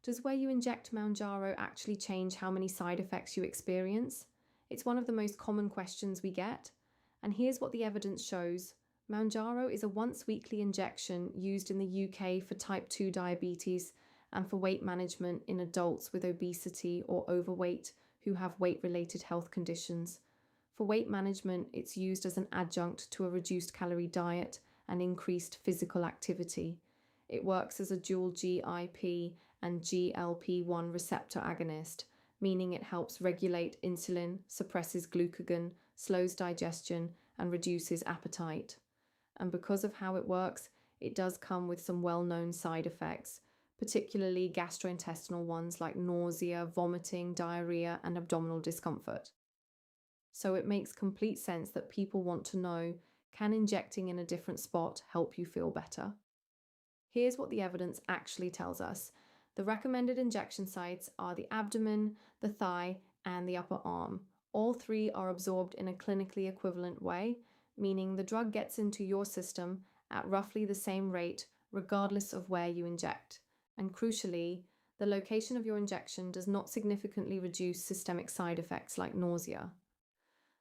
Does where you inject Mounjaro actually change how many side effects you experience? It's one of the most common questions we get. And here's what the evidence shows. Mounjaro is a once-weekly injection used in the UK for type 2 diabetes and for weight management in adults with obesity or overweight who have weight-related health conditions. For weight management, it's used as an adjunct to a reduced calorie diet and increased physical activity. It works as a dual GIP and GLP-1 receptor agonist, meaning it helps regulate insulin, suppresses glucagon, slows digestion, and reduces appetite. And because of how it works, it does come with some well-known side effects, particularly gastrointestinal ones like nausea, vomiting, diarrhea, and abdominal discomfort. So it makes complete sense that people want to know, can injecting in a different spot help you feel better? Here's what the evidence actually tells us. The recommended injection sites are the abdomen, the thigh, and the upper arm. All three are absorbed in a clinically equivalent way, meaning the drug gets into your system at roughly the same rate, regardless of where you inject. And crucially, the location of your injection does not significantly reduce systemic side effects like nausea.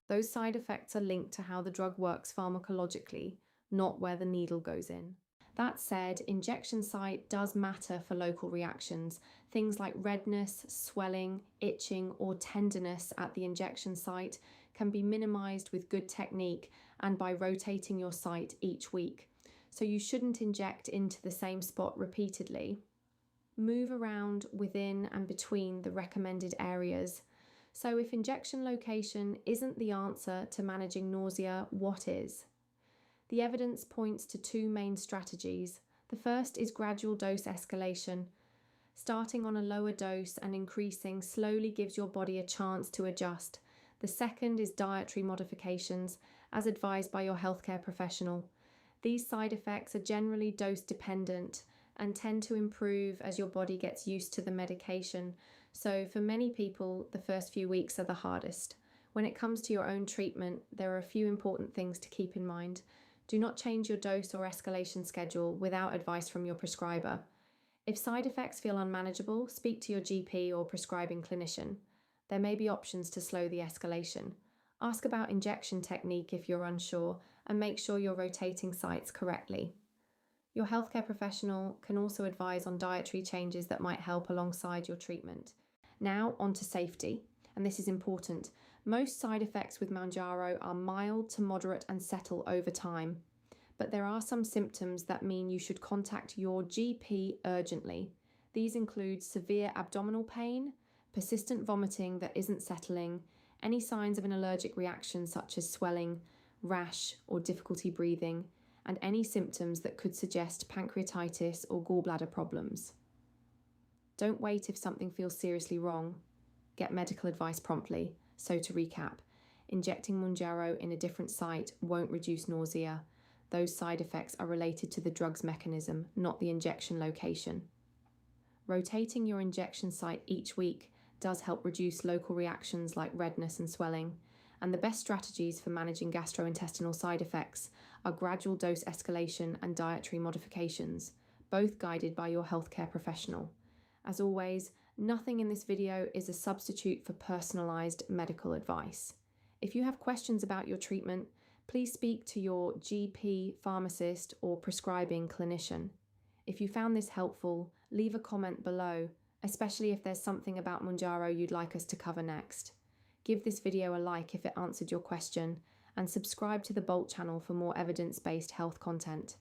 Those side effects are linked to how the drug works pharmacologically, not where the needle goes in. That said, injection site does matter for local reactions. Things like redness, swelling, itching, or tenderness at the injection site can be minimized with good technique and by rotating your site each week. So you shouldn't inject into the same spot repeatedly. Move around within and between the recommended areas. So if injection location isn't the answer to managing nausea, what is? The evidence points to two main strategies. The first is gradual dose escalation. Starting on a lower dose and increasing slowly gives your body a chance to adjust. The second is dietary modifications, as advised by your healthcare professional. These side effects are generally dose dependent and tend to improve as your body gets used to the medication. So for many people, the first few weeks are the hardest. When it comes to your own treatment, there are a few important things to keep in mind. Do not change your dose or escalation schedule without advice from your prescriber. If side effects feel unmanageable, speak to your GP or prescribing clinician. There may be options to slow the escalation. Ask about injection technique if you're unsure, and make sure you're rotating sites correctly. Your healthcare professional can also advise on dietary changes that might help alongside your treatment. Now, on to safety, and this is important. Most side effects with Mounjaro are mild to moderate and settle over time, but there are some symptoms that mean you should contact your GP urgently. These include severe abdominal pain, persistent vomiting that isn't settling, any signs of an allergic reaction such as swelling, rash, or difficulty breathing, and any symptoms that could suggest pancreatitis or gallbladder problems. Don't wait if something feels seriously wrong. Get medical advice promptly. So to recap, injecting Mounjaro in a different site won't reduce nausea. Those side effects are related to the drug's mechanism, not the injection location. Rotating your injection site each week does help reduce local reactions like redness and swelling, and the best strategies for managing gastrointestinal side effects are gradual dose escalation and dietary modifications, both guided by your healthcare professional. As always, nothing in this video is a substitute for personalized medical advice. If you have questions about your treatment, please speak to your GP, pharmacist, or prescribing clinician. If you found this helpful, leave a comment below, especially if there's something about Mounjaro you'd like us to cover next. Give this video a like if it answered your question, and subscribe to the Bolt channel for more evidence-based health content.